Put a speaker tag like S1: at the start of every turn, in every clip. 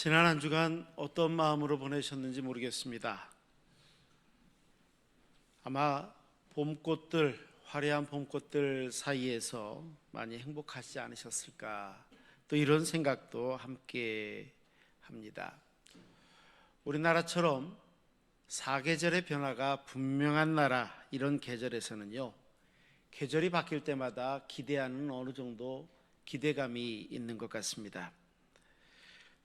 S1: 지난 한 주간 어떤 마음으로 보내셨는지 모르겠습니다. 아마 봄꽃들, 화려한 봄꽃들 사이에서 많이 행복하지 않으셨을까, 또 이런 생각도 함께 합니다. 우리나라처럼 사계절의 변화가 분명한 나라, 이런 계절에서는요, 계절이 바뀔 때마다 기대하는 어느 정도 기대감이 있는 것 같습니다.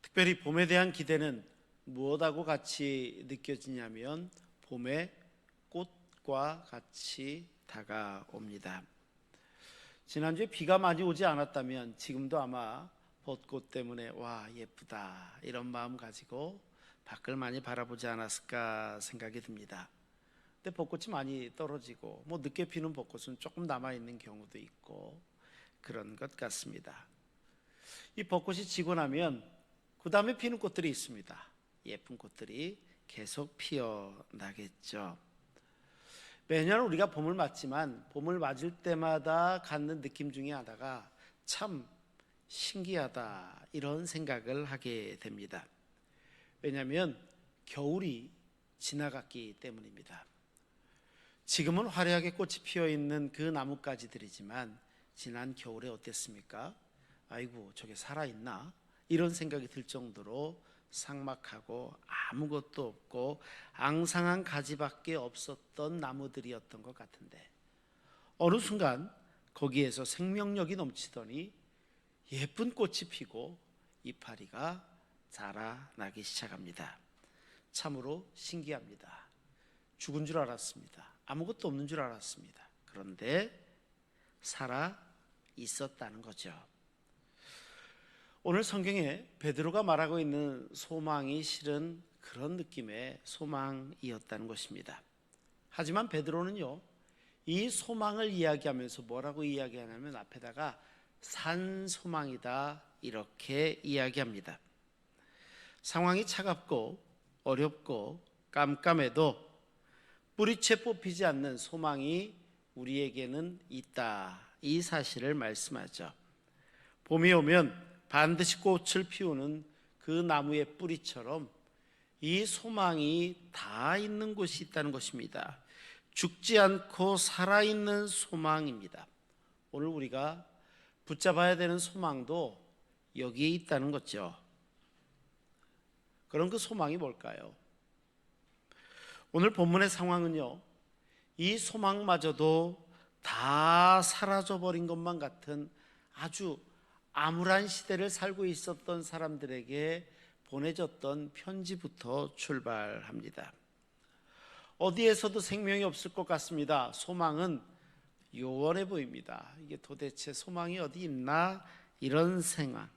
S1: 특별히 봄에 대한 기대는 무엇하고 같이 느껴지냐면 봄에 꽃과 같이 다가옵니다. 지난주에 비가 많이 오지 않았다면 지금도 아마 벚꽃 때문에 와 예쁘다 이런 마음 가지고 밖을 많이 바라보지 않았을까 생각이 듭니다. 근데 벚꽃이 많이 떨어지고 늦게 피는 벚꽃은 조금 남아있는 경우도 있고 그런 것 같습니다. 이 벚꽃이 지고 나면 그 다음에 피는 꽃들이 있습니다. 예쁜 꽃들이 계속 피어나겠죠. 매년 우리가 봄을 맞지만 봄을 맞을 때마다 갖는 느낌 중에 하나가 참 신기하다 이런 생각을 하게 됩니다. 왜냐하면 겨울이 지나갔기 때문입니다. 지금은 화려하게 꽃이 피어있는 그 나뭇가지들이지만 지난 겨울에 어땠습니까? 아이고 저게 살아있나? 이런 생각이 들 정도로 삭막하고 아무것도 없고 앙상한 가지밖에 없었던 나무들이었던 것 같은데 어느 순간 거기에서 생명력이 넘치더니 예쁜 꽃이 피고 이파리가 자라나기 시작합니다. 참으로 신기합니다. 죽은 줄 알았습니다. 아무것도 없는 줄 알았습니다. 그런데 살아 있었다는 거죠. 오늘 성경에 베드로가 말하고 있는 소망이 실은 그런 느낌의 소망이었다는 것입니다. 하지만 베드로는요, 이 소망을 이야기하면서 뭐라고 이야기하냐면 앞에다가 산 소망이다 이렇게 이야기합니다. 상황이 차갑고 어렵고 깜깜해도 뿌리채 뽑히지 않는 소망이 우리에게는 있다, 이 사실을 말씀하죠. 봄이 오면 반드시 꽃을 피우는 그 나무의 뿌리처럼 이 소망이 다 있는 곳이 있다는 것입니다. 죽지 않고 살아있는 소망입니다. 오늘 우리가 붙잡아야 되는 소망도 여기에 있다는 거죠. 그럼 그 소망이 뭘까요? 오늘 본문의 상황은요, 이 소망마저도 다 사라져버린 것만 같은 아주 암울한 시대를 살고 있었던 사람들에게 보내졌던 편지부터 출발합니다. 어디에서도 생명이 없을 것 같습니다. 소망은 요원해 보입니다. 이게 도대체 소망이 어디 있나 이런 상황.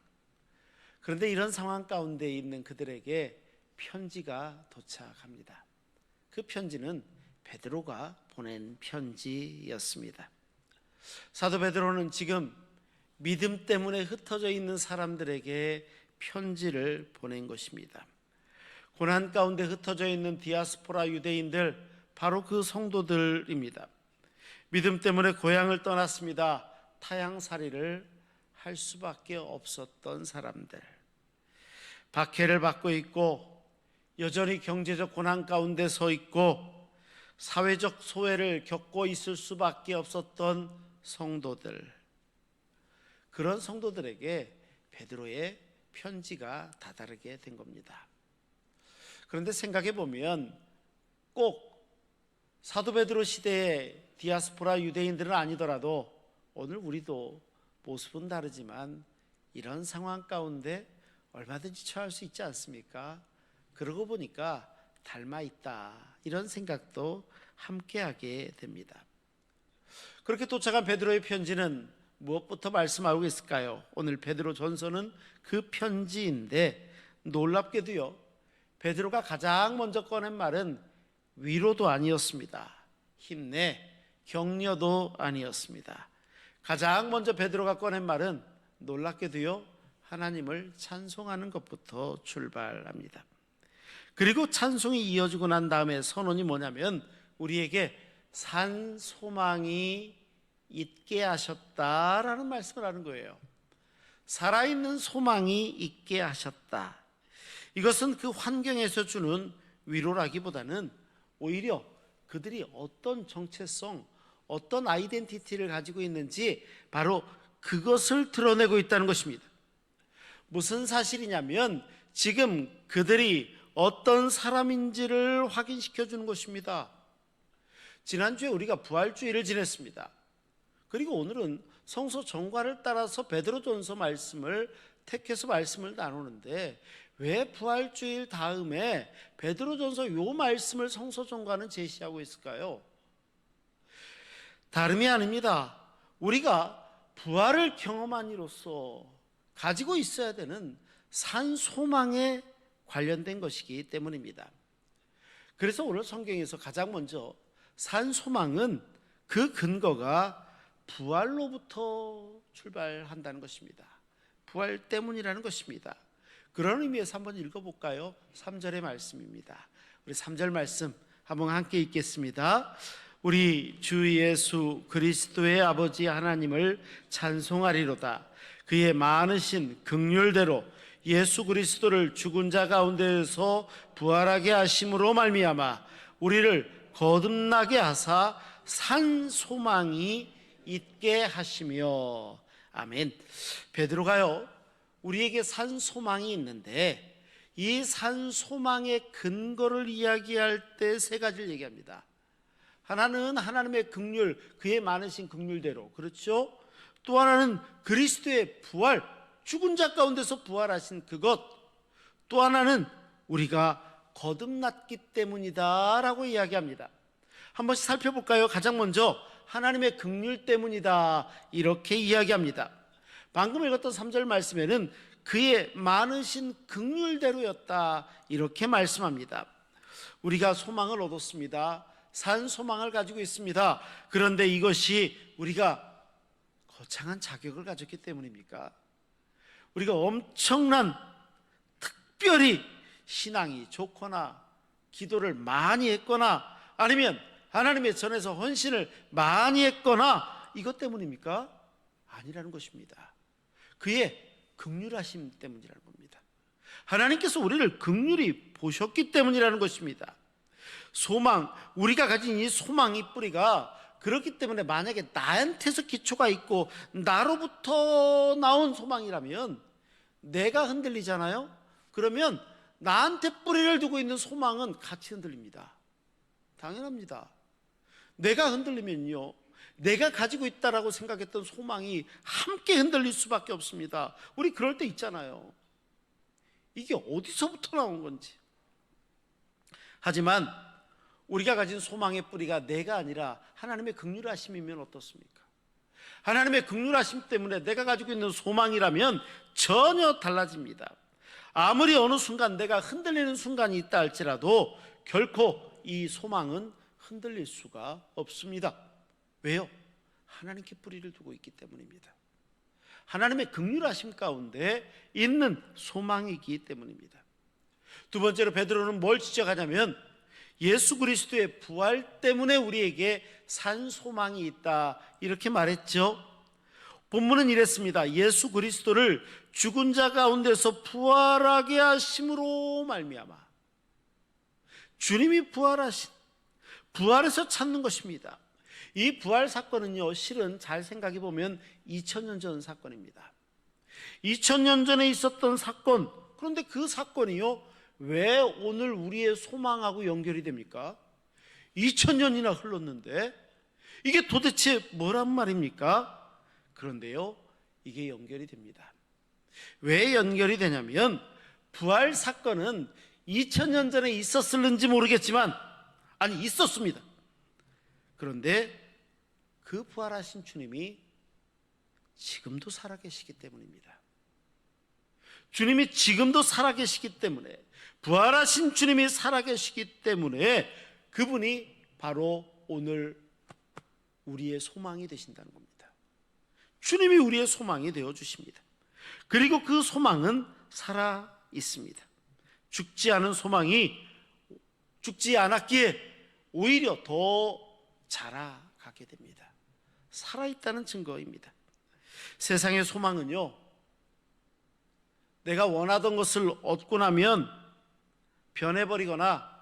S1: 그런데 이런 상황 가운데 있는 그들에게 편지가 도착합니다. 그 편지는 베드로가 보낸 편지였습니다. 사도 베드로는 지금 믿음 때문에 흩어져 있는 사람들에게 편지를 보낸 것입니다. 고난 가운데 흩어져 있는 디아스포라 유대인들, 바로 그 성도들입니다. 믿음 때문에 고향을 떠났습니다. 타향살이를 할 수밖에 없었던 사람들, 박해를 받고 있고 여전히 경제적 고난 가운데 서 있고 사회적 소외를 겪고 있을 수밖에 없었던 성도들, 그런 성도들에게 베드로의 편지가 다다르게 된 겁니다. 그런데 생각해 보면 꼭 사도 베드로 시대의 디아스포라 유대인들은 아니더라도 오늘 우리도 모습은 다르지만 이런 상황 가운데 얼마든지 처할 수 있지 않습니까? 그러고 보니까 닮아 있다 이런 생각도 함께하게 됩니다. 그렇게 도착한 베드로의 편지는 무엇부터 말씀하고 있을까요? 오늘 베드로 전서는 그 편지인데 놀랍게도요, 베드로가 가장 먼저 꺼낸 말은 위로도 아니었습니다. 힘내, 격려도 아니었습니다. 가장 먼저 베드로가 꺼낸 말은 놀랍게도요, 하나님을 찬송하는 것부터 출발합니다. 그리고 찬송이 이어지고 난 다음에 선언이 뭐냐면 우리에게 산 소망이 있게 하셨다라는 말씀을 하는 거예요. 살아있는 소망이 있게 하셨다. 이것은 그 환경에서 주는 위로라기보다는 오히려 그들이 어떤 정체성, 어떤 아이덴티티를 가지고 있는지 바로 그것을 드러내고 있다는 것입니다. 무슨 사실이냐면 지금 그들이 어떤 사람인지를 확인시켜 주는 것입니다. 지난주에 우리가 부활주의를 지냈습니다. 그리고 오늘은 성서 정과를 따라서 베드로전서 말씀을 택해서 말씀을 나누는데 왜 부활주일 다음에 베드로전서 요 말씀을 성서 정과는 제시하고 있을까요? 다름이 아닙니다. 우리가 부활을 경험한 이로써 가지고 있어야 되는 산 소망에 관련된 것이기 때문입니다. 그래서 오늘 성경에서 가장 먼저 산 소망은 그 근거가 부활로부터 출발한다는 것입니다. 부활 때문이라는 것입니다. 그런 의미에서 한번 읽어볼까요? 3절의 말씀입니다. 우리 3절 말씀 한번 함께 읽겠습니다. 우리 주 예수 그리스도의 아버지 하나님을 찬송하리로다. 그의 많으신 긍휼대로 예수 그리스도를 죽은 자 가운데에서 부활하게 하심으로 말미암아 우리를 거듭나게 하사 산 소망이 있게 하시며. 아멘. 베드로가요 우리에게 산 소망이 있는데 이 산 소망의 근거를 이야기할 때 세 가지를 얘기합니다. 하나는 하나님의 긍휼, 그의 많으신 긍휼대로, 그렇죠? 또 하나는 그리스도의 부활, 죽은 자 가운데서 부활하신 그것. 또 하나는 우리가 거듭났기 때문이다 라고 이야기합니다. 한 번씩 살펴볼까요? 가장 먼저 하나님의 긍휼 때문이다 이렇게 이야기합니다. 방금 읽었던 3절 말씀에는 그의 많으신 긍휼대로였다 이렇게 말씀합니다. 우리가 소망을 얻었습니다. 산 소망을 가지고 있습니다. 그런데 이것이 우리가 거창한 자격을 가졌기 때문입니까? 우리가 엄청난 특별히 신앙이 좋거나 기도를 많이 했거나 아니면 하나님의 전에서 헌신을 많이 했거나 이것 때문입니까? 아니라는 것입니다. 그의 긍휼하심 때문이라는 겁니다. 하나님께서 우리를 긍휼히 보셨기 때문이라는 것입니다. 소망, 우리가 가진 이 소망의 뿌리가 그렇기 때문에 만약에 나한테서 기초가 있고 나로부터 나온 소망이라면 내가 흔들리잖아요. 그러면 나한테 뿌리를 두고 있는 소망은 같이 흔들립니다. 당연합니다. 내가 흔들리면요 내가 가지고 있다라고 생각했던 소망이 함께 흔들릴 수밖에 없습니다. 우리 그럴 때 있잖아요. 이게 어디서부터 나온 건지. 하지만 우리가 가진 소망의 뿌리가 내가 아니라 하나님의 긍휼하심이면 어떻습니까? 하나님의 긍휼하심 때문에 내가 가지고 있는 소망이라면 전혀 달라집니다. 아무리 어느 순간 내가 흔들리는 순간이 있다 할지라도 결코 이 소망은 흔들릴 수가 없습니다. 왜요? 하나님께 뿌리를 두고 있기 때문입니다. 하나님의 긍휼하심 가운데 있는 소망이기 때문입니다. 두 번째로 베드로는 뭘 지적하냐면 예수 그리스도의 부활 때문에 우리에게 산 소망이 있다 이렇게 말했죠. 본문은 이랬습니다. 예수 그리스도를 죽은 자 가운데서 부활하게 하심으로 말미암아. 주님이 부활하신, 부활에서 찾는 것입니다. 이 부활 사건은요 실은 잘 생각해 보면 2000년 전 사건입니다. 2000년 전에 있었던 사건. 그런데 그 사건이요 왜 오늘 우리의 소망하고 연결이 됩니까? 2000년이나 흘렀는데 이게 도대체 뭐란 말입니까? 그런데요 이게 연결이 됩니다. 왜 연결이 되냐면 부활 사건은 2000년 전에 있었을는지 모르겠지만 아니 있었습니다. 그런데 그 부활하신 주님이 지금도 살아계시기 때문입니다. 주님이 지금도 살아계시기 때문에, 부활하신 주님이 살아계시기 때문에 그분이 바로 오늘 우리의 소망이 되신다는 겁니다. 주님이 우리의 소망이 되어 주십니다. 그리고 그 소망은 살아 있습니다. 죽지 않은 소망이 죽지 않았기에 오히려 더 자라가게 됩니다. 살아있다는 증거입니다. 세상의 소망은요 내가 원하던 것을 얻고 나면 변해버리거나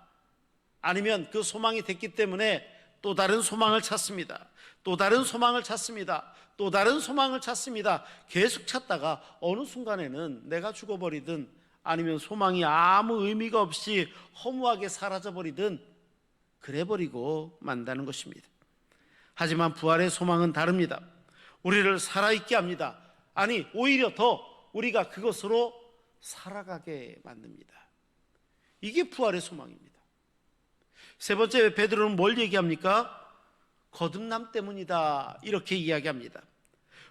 S1: 아니면 그 소망이 됐기 때문에 또 다른 소망을 찾습니다. 또 다른 소망을 찾습니다. 또 다른 소망을 찾습니다. 계속 찾다가 어느 순간에는 내가 죽어버리든 아니면 소망이 아무 의미가 없이 허무하게 사라져버리든 그래버리고 만다는 것입니다. 하지만 부활의 소망은 다릅니다. 우리를 살아있게 합니다. 아니, 오히려 더 우리가 그것으로 살아가게 만듭니다. 이게 부활의 소망입니다. 세 번째, 베드로는 뭘 얘기합니까? 거듭남 때문이다, 이렇게 이야기합니다.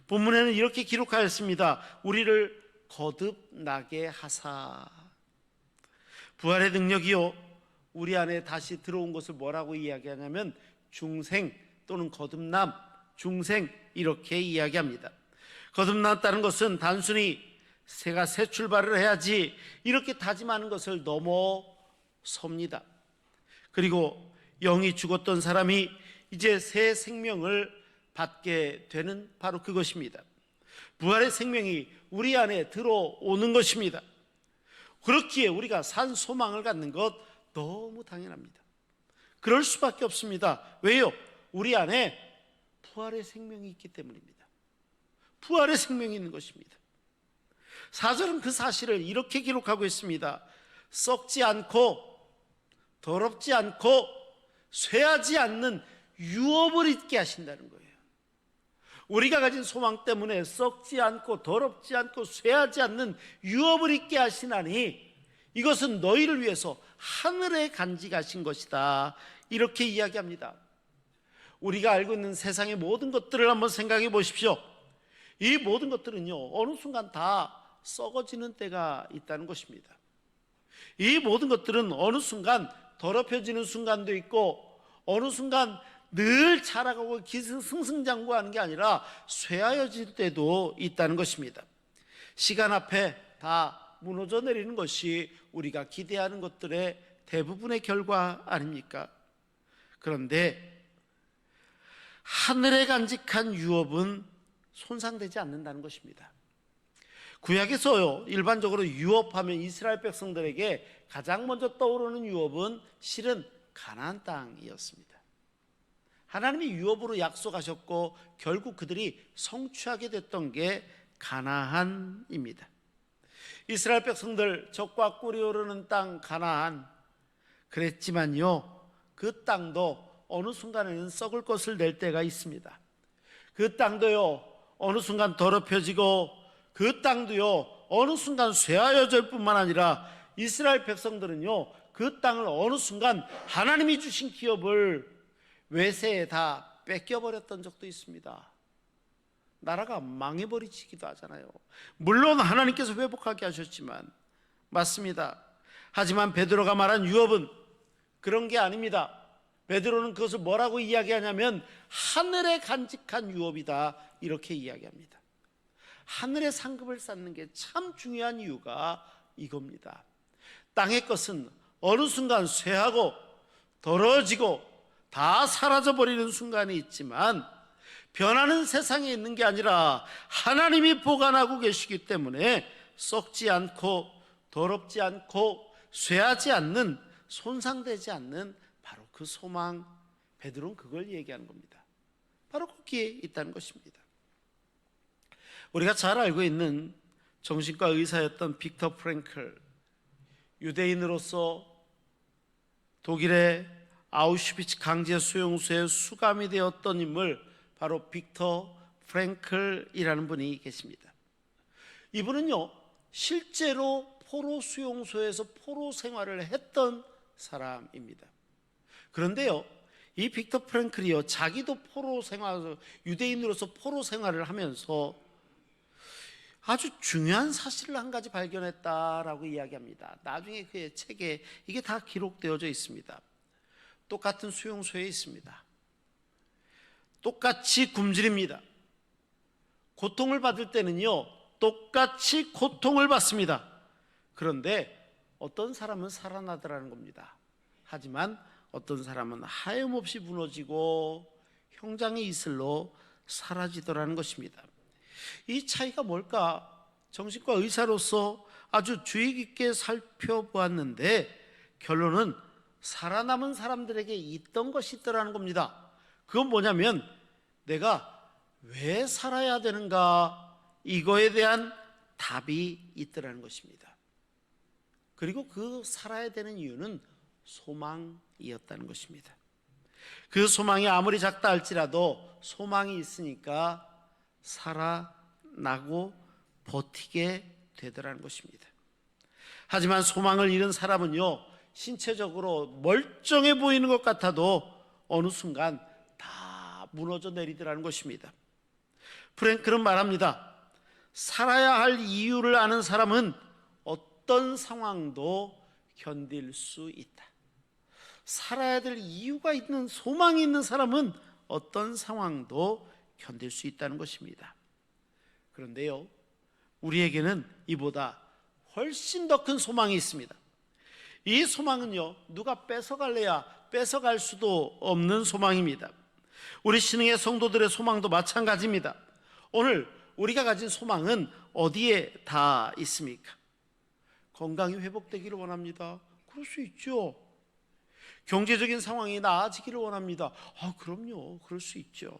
S1: 본문에는 이렇게 기록하였습니다. 우리를 거듭나게 하사. 부활의 능력이요, 우리 안에 다시 들어온 것을 뭐라고 이야기하냐면 중생 또는 거듭남, 중생, 이렇게 이야기합니다. 거듭났다는 것은 단순히 새가 새 출발을 해야지 이렇게 다짐하는 것을 넘어섭니다. 그리고 영이 죽었던 사람이 이제 새 생명을 받게 되는 바로 그것입니다. 부활의 생명이 우리 안에 들어오는 것입니다. 그렇기에 우리가 산 소망을 갖는 것 너무 당연합니다. 그럴 수밖에 없습니다. 왜요? 우리 안에 부활의 생명이 있기 때문입니다. 부활의 생명이 있는 것입니다. 4절은 그 사실을 이렇게 기록하고 있습니다. 썩지 않고 더럽지 않고 쇠하지 않는 유업을 있게 하신다는 거예요. 우리가 가진 소망 때문에 썩지 않고 더럽지 않고 쇠하지 않는 유업을 있게 하시나니 이것은 너희를 위해서 하늘에 간직하신 것이다, 이렇게 이야기합니다. 우리가 알고 있는 세상의 모든 것들을 한번 생각해 보십시오. 이 모든 것들은요, 어느 순간 다 썩어지는 때가 있다는 것입니다. 이 모든 것들은 어느 순간 더럽혀지는 순간도 있고 어느 순간 늘 자라가고 승승장구하는 게 아니라 쇠하여질 때도 있다는 것입니다. 시간 앞에 다 무너져 내리는 것이 우리가 기대하는 것들의 대부분의 결과 아닙니까? 그런데 하늘에 간직한 유업은 손상되지 않는다는 것입니다. 구약에서요, 일반적으로 유업하면 이스라엘 백성들에게 가장 먼저 떠오르는 유업은 실은 가나안 땅이었습니다. 하나님이 유업으로 약속하셨고 결국 그들이 성취하게 됐던 게 가나안입니다. 이스라엘 백성들 적과 꿀이 흐르는 땅 가나안, 그랬지만요, 그 땅도 어느 순간에는 썩을 것을 낼 때가 있습니다. 그 땅도요, 어느 순간 더럽혀지고 그 땅도요, 어느 순간 쇠하여질 뿐만 아니라 이스라엘 백성들은요, 그 땅을 어느 순간 하나님이 주신 기업을 외세에 다 뺏겨버렸던 적도 있습니다. 나라가 망해버리기도 하잖아요. 물론 하나님께서 회복하게 하셨지만 맞습니다. 하지만 베드로가 말한 유업은 그런 게 아닙니다. 베드로는 그것을 뭐라고 이야기하냐면 하늘에 간직한 유업이다, 이렇게 이야기합니다. 하늘의 상급을 쌓는 게 참 중요한 이유가 이겁니다. 땅의 것은 어느 순간 쇠하고 더러워지고 다 사라져버리는 순간이 있지만 변하는 세상에 있는 게 아니라 하나님이 보관하고 계시기 때문에 썩지 않고 더럽지 않고 쇠하지 않는, 손상되지 않는 바로 그 소망, 베드로는 그걸 얘기하는 겁니다. 바로 거기에 있다는 것입니다. 우리가 잘 알고 있는 정신과 의사였던 빅터 프랭클, 유대인으로서 독일의 아우슈비츠 강제 수용소에 수감이 되었던 인물, 바로 빅터 프랭클이라는 분이 계십니다. 이분은요, 실제로 포로 수용소에서 포로 생활을 했던 사람입니다. 그런데요, 이 빅터 프랭클이요, 자기도 포로 생활, 유대인으로서 포로 생활을 하면서 아주 중요한 사실을 한 가지 발견했다라고 이야기합니다. 나중에 그의 책에 이게 다 기록되어져 있습니다. 똑같은 수용소에 있습니다. 똑같이 굶주립니다. 고통을 받을 때는요, 똑같이 고통을 받습니다. 그런데 어떤 사람은 살아나더라는 겁니다. 하지만 어떤 사람은 하염없이 무너지고 형장의 이슬로 사라지더라는 것입니다. 이 차이가 뭘까? 정신과 의사로서 아주 주의 깊게 살펴보았는데 결론은 살아남은 사람들에게 있던 것이 있더라는 겁니다. 그건 뭐냐면 내가 왜 살아야 되는가, 이거에 대한 답이 있더라는 것입니다. 그리고 그 살아야 되는 이유는 소망이었다는 것입니다. 그 소망이 아무리 작다 할지라도 소망이 있으니까 살아나고 버티게 되더라는 것입니다. 하지만 소망을 잃은 사람은요, 신체적으로 멀쩡해 보이는 것 같아도 어느 순간 다 무너져 내리더라는 것입니다. 프랭클은 말합니다. 살아야 할 이유를 아는 사람은 어떤 상황도 견딜 수 있다. 살아야 될 이유가 있는, 소망이 있는 사람은 어떤 상황도 견딜 수 있다는 것입니다. 그런데요, 우리에게는 이보다 훨씬 더 큰 소망이 있습니다. 이 소망은요, 누가 뺏어갈래야 뺏어갈 수도 없는 소망입니다. 우리 신흥의 성도들의 소망도 마찬가지입니다. 오늘 우리가 가진 소망은 어디에 다 있습니까? 건강이 회복되기를 원합니다. 그럴 수 있죠. 경제적인 상황이 나아지기를 원합니다. 그럼요, 그럴 수 있죠.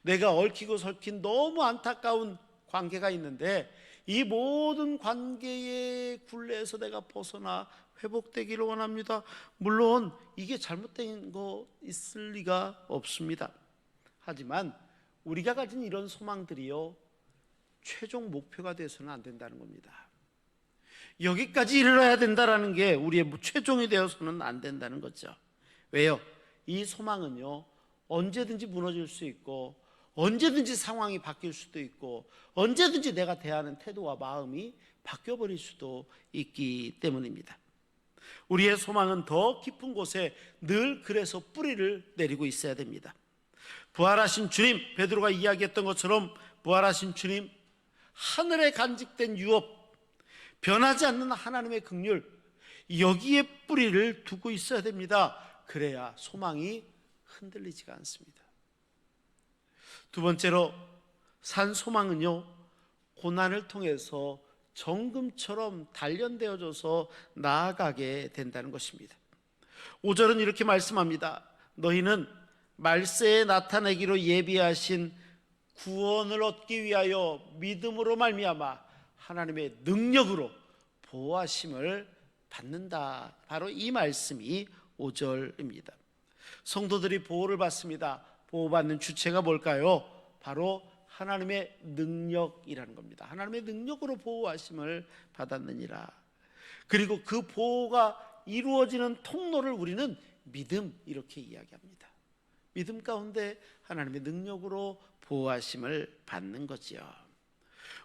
S1: 내가 얽히고 설킨 너무 안타까운 관계가 있는데 이 모든 관계의 굴레에서 내가 벗어나 회복되기를 원합니다. 물론 이게 잘못된 거 있을 리가 없습니다. 하지만 우리가 가진 이런 소망들이요, 최종 목표가 돼서는 안 된다는 겁니다. 여기까지 이르러야 된다는 게 우리의 최종이 되어서는 안 된다는 거죠. 왜요? 이 소망은요, 언제든지 무너질 수 있고 언제든지 상황이 바뀔 수도 있고 언제든지 내가 대하는 태도와 마음이 바뀌어버릴 수도 있기 때문입니다. 우리의 소망은 더 깊은 곳에 늘 그래서 뿌리를 내리고 있어야 됩니다. 부활하신 주님, 베드로가 이야기했던 것처럼 부활하신 주님, 하늘에 간직된 유업, 변하지 않는 하나님의 긍휼, 여기에 뿌리를 두고 있어야 됩니다. 그래야 소망이 흔들리지가 않습니다. 두 번째로, 산 소망은요, 고난을 통해서 정금처럼 단련되어져서 나아가게 된다는 것입니다. 5절은 이렇게 말씀합니다. 너희는 말세에 나타내기로 예비하신 구원을 얻기 위하여 믿음으로 말미암아 하나님의 능력으로 보호하심을 받는다. 바로 이 말씀이 5절입니다. 성도들이 보호를 받습니다. 보호받는 주체가 뭘까요? 바로 하나님의 능력이라는 겁니다. 하나님의 능력으로 보호하심을 받았느니라. 그리고 그 보호가 이루어지는 통로를 우리는 믿음, 이렇게 이야기합니다. 믿음 가운데 하나님의 능력으로 보호하심을 받는 거지요.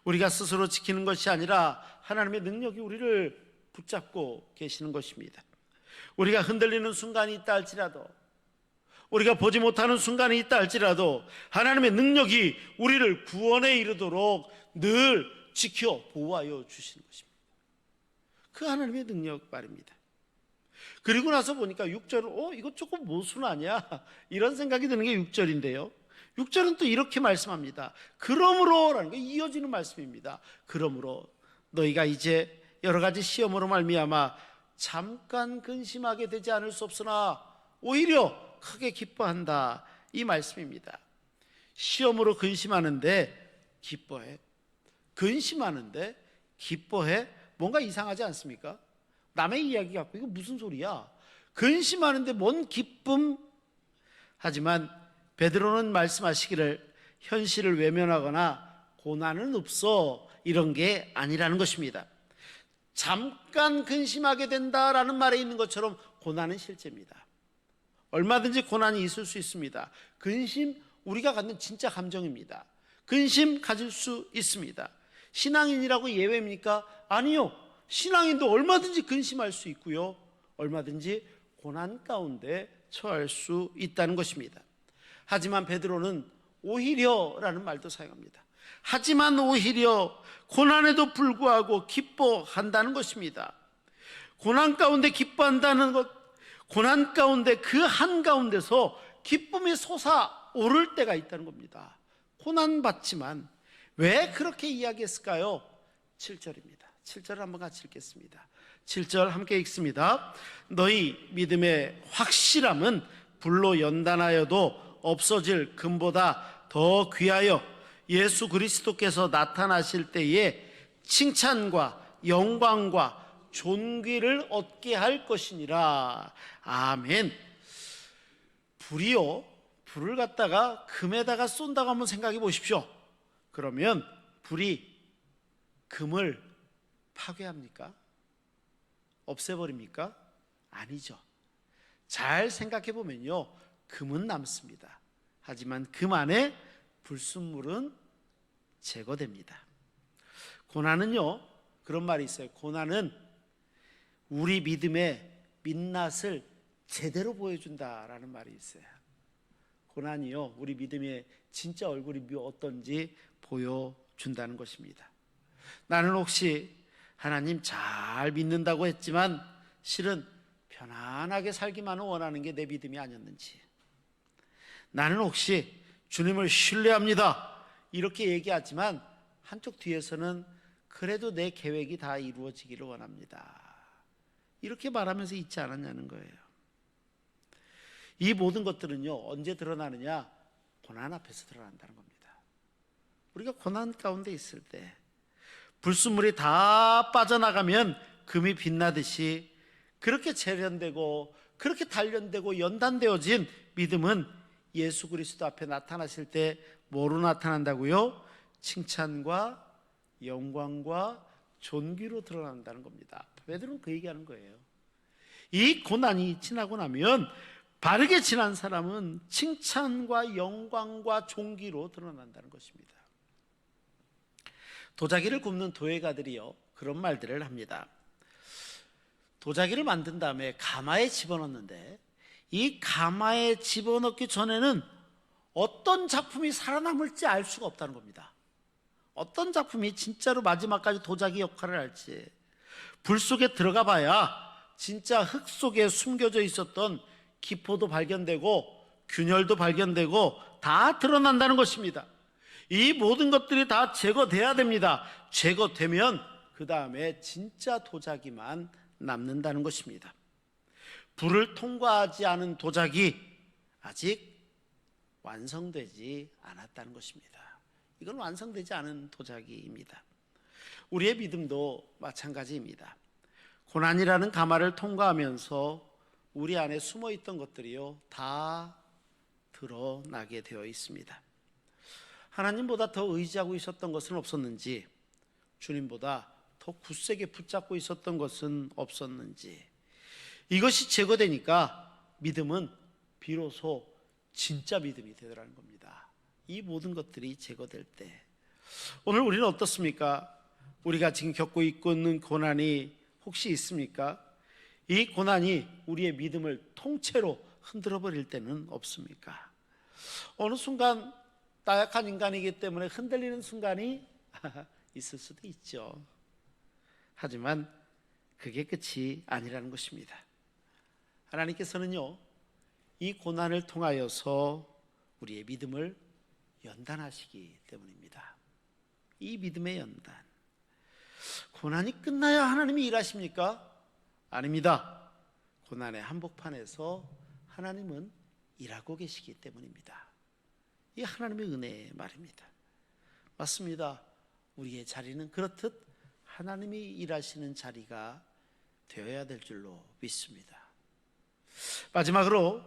S1: 우리가 스스로 지키는 것이 아니라 하나님의 능력이 우리를 붙잡고 계시는 것입니다. 우리가 흔들리는 순간이 있다 할지라도, 우리가 보지 못하는 순간이 있다 할지라도 하나님의 능력이 우리를 구원에 이르도록 늘 지켜 보호하여 주시는 것입니다. 그 하나님의 능력 말입니다. 그리고 나서 보니까 6절은 이거 조금 모순하냐, 이런 생각이 드는 게 6절인데요 6절은 또 이렇게 말씀합니다. 그러므로 라는 게 이어지는 말씀입니다. 그러므로 너희가 이제 여러 가지 시험으로 말미암아 잠깐 근심하게 되지 않을 수 없으나 오히려 크게 기뻐한다, 이 말씀입니다. 시험으로 근심하는데 기뻐해? 근심하는데 기뻐해? 뭔가 이상하지 않습니까? 남의 이야기 갖고 이거 무슨 소리야? 근심하는데 뭔 기쁨? 하지만 베드로는 말씀하시기를 현실을 외면하거나 고난은 없어, 이런 게 아니라는 것입니다. 잠깐 근심하게 된다라는 말에 있는 것처럼 고난은 실제입니다. 얼마든지 고난이 있을 수 있습니다. 근심, 우리가 갖는 진짜 감정입니다. 근심 가질 수 있습니다. 신앙인이라고 예외입니까? 아니요. 신앙인도 얼마든지 근심할 수 있고요, 얼마든지 고난 가운데 처할 수 있다는 것입니다. 하지만 베드로는 오히려라는 말도 사용합니다. 하지만 오히려 고난에도 불구하고 기뻐한다는 것입니다. 고난 가운데 기뻐한다는 것, 고난 가운데 그 한가운데서 기쁨이 솟아오를 때가 있다는 겁니다. 고난받지만 왜 그렇게 이야기했을까요? 7절입니다. 7절을 한번 같이 읽겠습니다. 7절 함께 읽습니다. 너희 믿음의 확실함은 불로 연단하여도 없어질 금보다 더 귀하여 예수 그리스도께서 나타나실 때에 칭찬과 영광과 존귀를 얻게 할 것이니라. 아멘. 불이요, 불을 갖다가 금에다가 쏜다고 한번 생각해 보십시오. 그러면 불이 금을 파괴합니까? 없애버립니까? 아니죠. 잘 생각해 보면요, 금은 남습니다. 하지만 금 안에 불순물은 제거됩니다. 고난은요, 그런 말이 있어요. 고난은 우리 믿음의 민낯을 제대로 보여준다라는 말이 있어요. 고난이요, 우리 믿음의 진짜 얼굴이 어떤지 보여준다는 것입니다. 나는 혹시 하나님 잘 믿는다고 했지만 실은 편안하게 살기만을 원하는 게 내 믿음이 아니었는지, 나는 혹시 주님을 신뢰합니다 이렇게 얘기하지만 한쪽 뒤에서는 그래도 내 계획이 다 이루어지기를 원합니다 이렇게 말하면서 있지 않았냐는 거예요. 이 모든 것들은요, 언제 드러나느냐? 고난 앞에서 드러난다는 겁니다. 우리가 고난 가운데 있을 때 불순물이 다 빠져나가면 금이 빛나듯이 그렇게 재련되고 그렇게 단련되고 연단되어진 믿음은 예수 그리스도 앞에 나타나실 때 뭐로 나타난다고요? 칭찬과 영광과 존귀로 드러난다는 겁니다. 베드로는 그 얘기하는 거예요. 이 고난이 지나고 나면 바르게 지난 사람은 칭찬과 영광과 존귀로 드러난다는 것입니다. 도자기를 굽는 도예가들이요, 그런 말들을 합니다. 도자기를 만든 다음에 가마에 집어넣는데 이 가마에 집어넣기 전에는 어떤 작품이 살아남을지 알 수가 없다는 겁니다. 어떤 작품이 진짜로 마지막까지 도자기 역할을 할지, 불 속에 들어가 봐야 진짜 흙 속에 숨겨져 있었던 기포도 발견되고 균열도 발견되고 다 드러난다는 것입니다. 이 모든 것들이 다 제거돼야 됩니다. 제거되면 그 다음에 진짜 도자기만 남는다는 것입니다. 불을 통과하지 않은 도자기, 아직 완성되지 않았다는 것입니다. 이건 완성되지 않은 도자기입니다. 우리의 믿음도 마찬가지입니다. 고난이라는 가마를 통과하면서 우리 안에 숨어있던 것들이요, 다 드러나게 되어 있습니다. 하나님보다 더 의지하고 있었던 것은 없었는지, 주님보다 더 굳세게 붙잡고 있었던 것은 없었는지, 이것이 제거되니까 믿음은 비로소 진짜 믿음이 되더라는 겁니다. 이 모든 것들이 제거될 때 오늘 우리는 어떻습니까? 우리가 지금 겪고 있는 고난이 혹시 있습니까? 이 고난이 우리의 믿음을 통째로 흔들어 버릴 때는 없습니까? 어느 순간 나약한 인간이기 때문에 흔들리는 순간이 있을 수도 있죠. 하지만 그게 끝이 아니라는 것입니다. 하나님께서는요, 이 고난을 통하여서 우리의 믿음을 연단하시기 때문입니다. 이 믿음의 연단. 고난이 끝나야 하나님이 일하십니까? 아닙니다. 고난의 한복판에서 하나님은 일하고 계시기 때문입니다. 이 하나님의 은혜의 말입니다. 맞습니다. 우리의 자리는 그렇듯 하나님이 일하시는 자리가 되어야 될 줄로 믿습니다. 마지막으로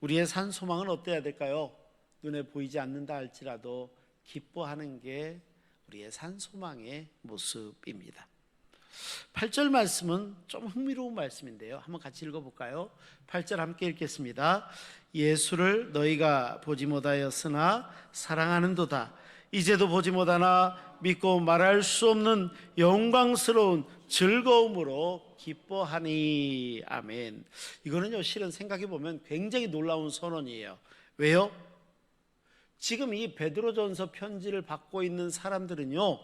S1: 우리의 산 소망은 어때야 될까요? 눈에 보이지 않는다 할지라도 기뻐하는 게 우리의 산 소망의 모습입니다. 8절 말씀은 좀 흥미로운 말씀인데요, 한번 같이 읽어볼까요? 8절 함께 읽겠습니다. 예수를 너희가 보지 못하였으나 사랑하는도다. 이제도 보지 못하나 믿고 말할 수 없는 영광스러운 즐거움으로 기뻐하니. 아멘. 이거는요, 실은 생각해 보면 굉장히 놀라운 선언이에요. 왜요? 지금 이 베드로전서 편지를 받고 있는 사람들은요,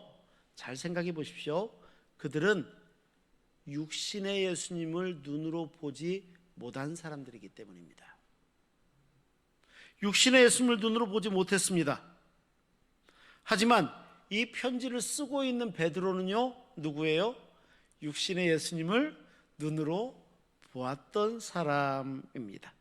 S1: 잘 생각해 보십시오. 그들은 육신의 예수님을 눈으로 보지 못한 사람들이기 때문입니다. 육신의 예수님을 눈으로 보지 못했습니다. 하지만 이 편지를 쓰고 있는 베드로는요, 누구예요? 육신의 예수님을 눈으로 보았던 사람입니다.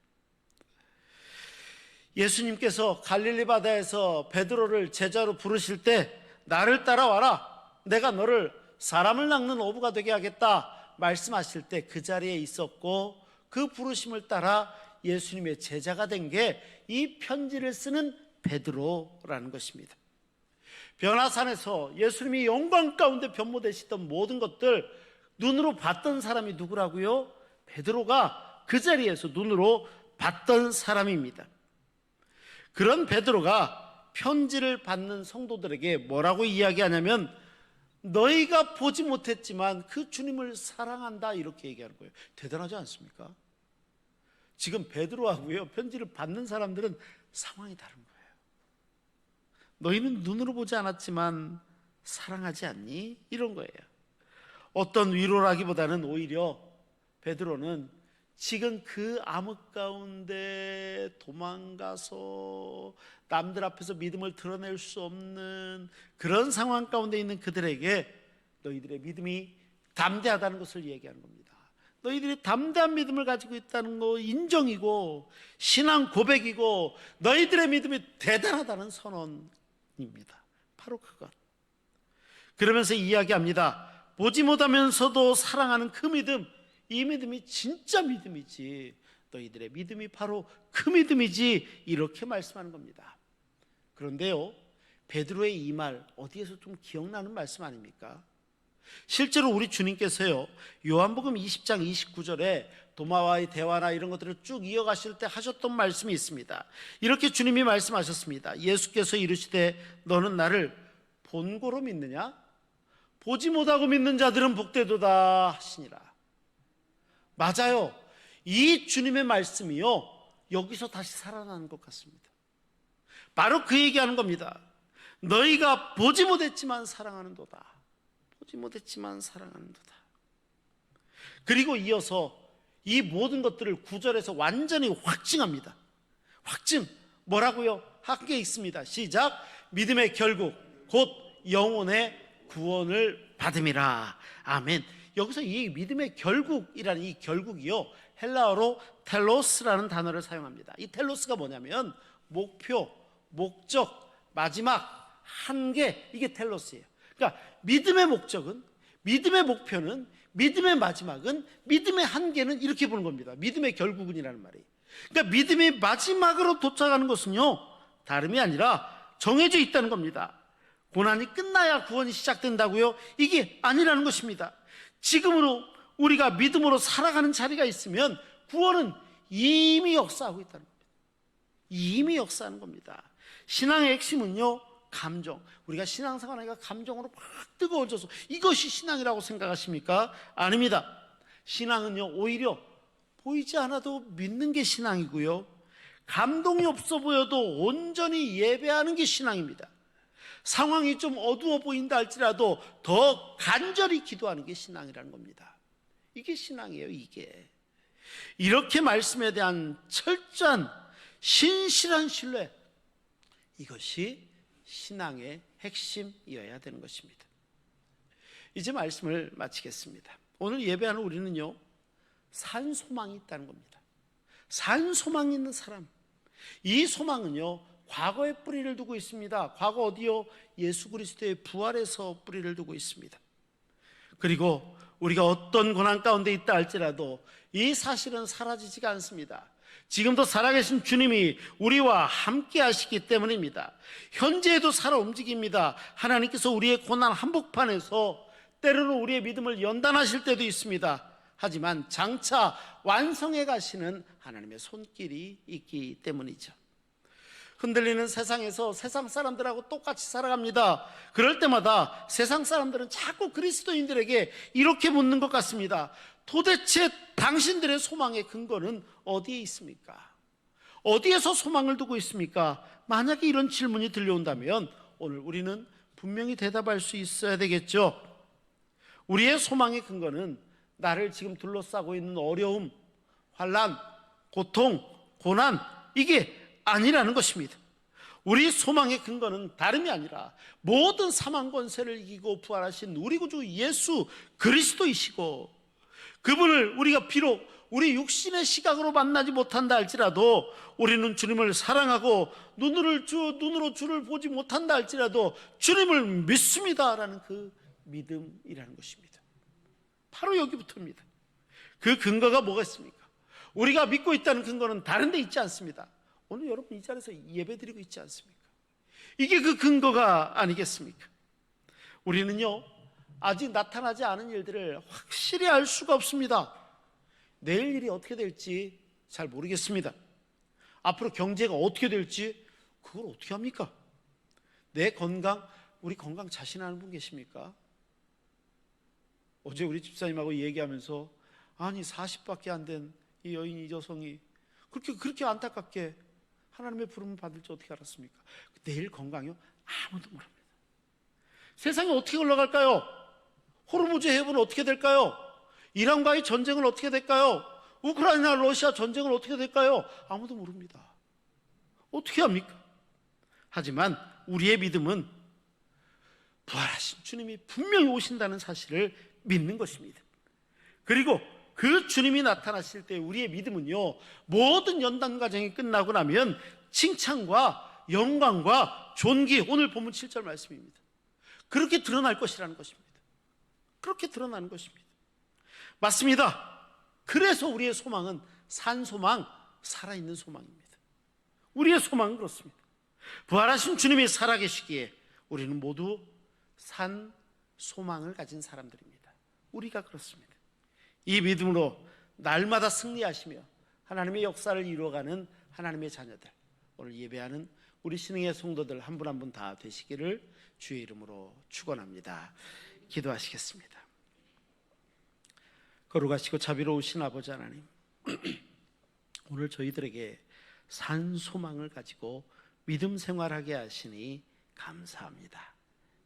S1: 예수님께서 갈릴리 바다에서 베드로를 제자로 부르실 때 나를 따라와라, 내가 너를 사람을 낚는 어부가 되게 하겠다 말씀하실 때 그 자리에 있었고, 그 부르심을 따라 예수님의 제자가 된 게 이 편지를 쓰는 베드로라는 것입니다. 변화산에서 예수님이 영광 가운데 변모되시던 모든 것들 눈으로 봤던 사람이 누구라고요? 베드로가 그 자리에서 눈으로 봤던 사람입니다. 그런 베드로가 편지를 받는 성도들에게 뭐라고 이야기하냐면, 너희가 보지 못했지만 그 주님을 사랑한다, 이렇게 얘기하는 거예요. 대단하지 않습니까? 지금 베드로하고요, 편지를 받는 사람들은 상황이 다른 거예요. 너희는 눈으로 보지 않았지만 사랑하지 않니? 이런 거예요. 어떤 위로라기보다는 오히려 베드로는 지금 그 암흑 가운데 도망가서 남들 앞에서 믿음을 드러낼 수 없는 그런 상황 가운데 있는 그들에게 너희들의 믿음이 담대하다는 것을 얘기하는 겁니다. 너희들이 담대한 믿음을 가지고 있다는 거 인정이고 신앙 고백이고 너희들의 믿음이 대단하다는 선언입니다. 바로 그것. 그러면서 이야기합니다. 보지 못하면서도 사랑하는 그 믿음, 이 믿음이 진짜 믿음이지, 너희들의 믿음이 바로 그 믿음이지, 이렇게 말씀하는 겁니다. 그런데요, 베드로의 이 말 어디에서 좀 기억나는 말씀 아닙니까? 실제로 우리 주님께서요, 요한복음 20장 29절에 도마와의 대화나 이런 것들을 쭉 이어가실 때 하셨던 말씀이 있습니다. 이렇게 주님이 말씀하셨습니다. 예수께서 이르시되 너는 나를 본고로 믿느냐? 보지 못하고 믿는 자들은 복되도다 하시니라. 맞아요. 이 주님의 말씀이요, 여기서 다시 살아나는 것 같습니다. 바로 그 얘기하는 겁니다. 너희가 보지 못했지만 사랑하는도다. 보지 못했지만 사랑하는도다. 그리고 이어서 이 모든 것들을 9절에서 완전히 확증합니다. 확증. 뭐라고요? 함께 읽습니다. 시작. 믿음의 결국 곧 영혼의 구원을 받음이라. 아멘. 여기서 이 믿음의 결국이라는 이 결국이요, 헬라어로 텔로스라는 단어를 사용합니다. 이 텔로스가 뭐냐면 목표, 목적, 마지막, 한계, 이게 텔로스예요. 그러니까 믿음의 목적은, 믿음의 목표는, 믿음의 마지막은, 믿음의 한계는, 이렇게 보는 겁니다. 믿음의 결국은이라는 말이. 그러니까 믿음의 마지막으로 도착하는 것은요, 다름이 아니라 정해져 있다는 겁니다. 고난이 끝나야 구원이 시작된다고요? 이게 아니라는 것입니다. 지금으로 우리가 믿음으로 살아가는 자리가 있으면 구원은 이미 역사하고 있다는 겁니다. 이미 역사하는 겁니다. 신앙의 핵심은요, 감정. 우리가 신앙생활하니까 감정으로 막 뜨거워져서 이것이 신앙이라고 생각하십니까? 아닙니다. 신앙은요, 오히려 보이지 않아도 믿는 게 신앙이고요, 감동이 없어 보여도 온전히 예배하는 게 신앙입니다. 상황이 좀 어두워 보인다 할지라도 더 간절히 기도하는 게 신앙이라는 겁니다. 이게 신앙이에요. 이게 이렇게 말씀에 대한 철저한 신실한 신뢰, 이것이 신앙의 핵심이어야 되는 것입니다. 이제 말씀을 마치겠습니다. 오늘 예배하는 우리는요, 산 소망이 있다는 겁니다. 산 소망이 있는 사람, 이 소망은요, 과거에 뿌리를 두고 있습니다. 과거 어디요? 예수 그리스도의 부활에서 뿌리를 두고 있습니다. 그리고 우리가 어떤 고난 가운데 있다 할지라도 이 사실은 사라지지가 않습니다. 지금도 살아계신 주님이 우리와 함께 하시기 때문입니다. 현재에도 살아 움직입니다. 하나님께서 우리의 고난 한복판에서 때로는 우리의 믿음을 연단하실 때도 있습니다. 하지만 장차 완성해 가시는 하나님의 손길이 있기 때문이죠. 흔들리는 세상에서 세상 사람들하고 똑같이 살아갑니다. 그럴 때마다 세상 사람들은 자꾸 그리스도인들에게 이렇게 묻는 것 같습니다. 도대체 당신들의 소망의 근거는 어디에 있습니까? 어디에서 소망을 두고 있습니까? 만약에 이런 질문이 들려온다면 오늘 우리는 분명히 대답할 수 있어야 되겠죠. 우리의 소망의 근거는 나를 지금 둘러싸고 있는 어려움, 환난, 고통, 고난, 이게 아니라는 것입니다. 우리 소망의 근거는 다름이 아니라 모든 사망 권세를 이기고 부활하신 우리 구주 예수 그리스도이시고, 그분을 우리가 비록 우리 육신의 시각으로 만나지 못한다 할지라도 우리는 주님을 사랑하고 눈으로 주를 보지 못한다 할지라도 주님을 믿습니다라는 그 믿음이라는 것입니다. 바로 여기부터입니다. 그 근거가 뭐가 있습니까? 우리가 믿고 있다는 근거는 다른 데 있지 않습니다. 오늘 여러분 이 자리에서 예배드리고 있지 않습니까? 이게 그 근거가 아니겠습니까? 우리는요, 아직 나타나지 않은 일들을 확실히 알 수가 없습니다. 내일 일이 어떻게 될지 잘 모르겠습니다. 앞으로 경제가 어떻게 될지 그걸 어떻게 합니까? 내 건강, 우리 건강 자신하는 분 계십니까? 어제 우리 집사님하고 얘기하면서 아니 40밖에 안 된 이 여인, 이 여성이 그렇게 안타깝게 하나님의 부름을 받을지 어떻게 알았습니까? 내일 건강이요? 아무도 모릅니다. 세상이 어떻게 흘러갈까요? 호르무즈 해협은 어떻게 될까요? 이란과의 전쟁은 어떻게 될까요? 우크라이나 러시아 전쟁은 어떻게 될까요? 아무도 모릅니다. 어떻게 합니까? 하지만 우리의 믿음은 부활하신 주님이 분명히 오신다는 사실을 믿는 것입니다. 그리고 그 주님이 나타나실 때 우리의 믿음은요, 모든 연단 과정이 끝나고 나면 칭찬과 영광과 존귀, 오늘 본문 7절 말씀입니다. 그렇게 드러날 것이라는 것입니다. 그렇게 드러나는 것입니다. 맞습니다. 그래서 우리의 소망은 산소망, 살아있는 소망입니다. 우리의 소망은 그렇습니다. 부활하신 주님이 살아계시기에 우리는 모두 산 소망을 가진 사람들입니다. 우리가 그렇습니다. 이 믿음으로 날마다 승리하시며 하나님의 역사를 이루어가는 하나님의 자녀들, 오늘 예배하는 우리 신흥의 성도들 한 분 한 분 다 되시기를 주의 이름으로 축원합니다. 기도하시겠습니다. 거룩하시고 자비로우신 아버지 하나님, 오늘 저희들에게 산 소망을 가지고 믿음 생활하게 하시니 감사합니다.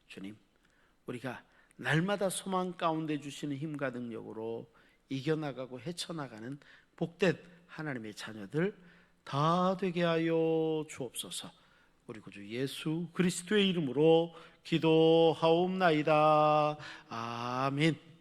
S1: 주님, 우리가 날마다 소망 가운데 주시는 힘과 능력으로 이겨나가고 헤쳐나가는 복된 하나님의 자녀들 다 되게 하여 주옵소서. 우리 구주 예수 그리스도의 이름으로 기도하옵나이다. 아멘.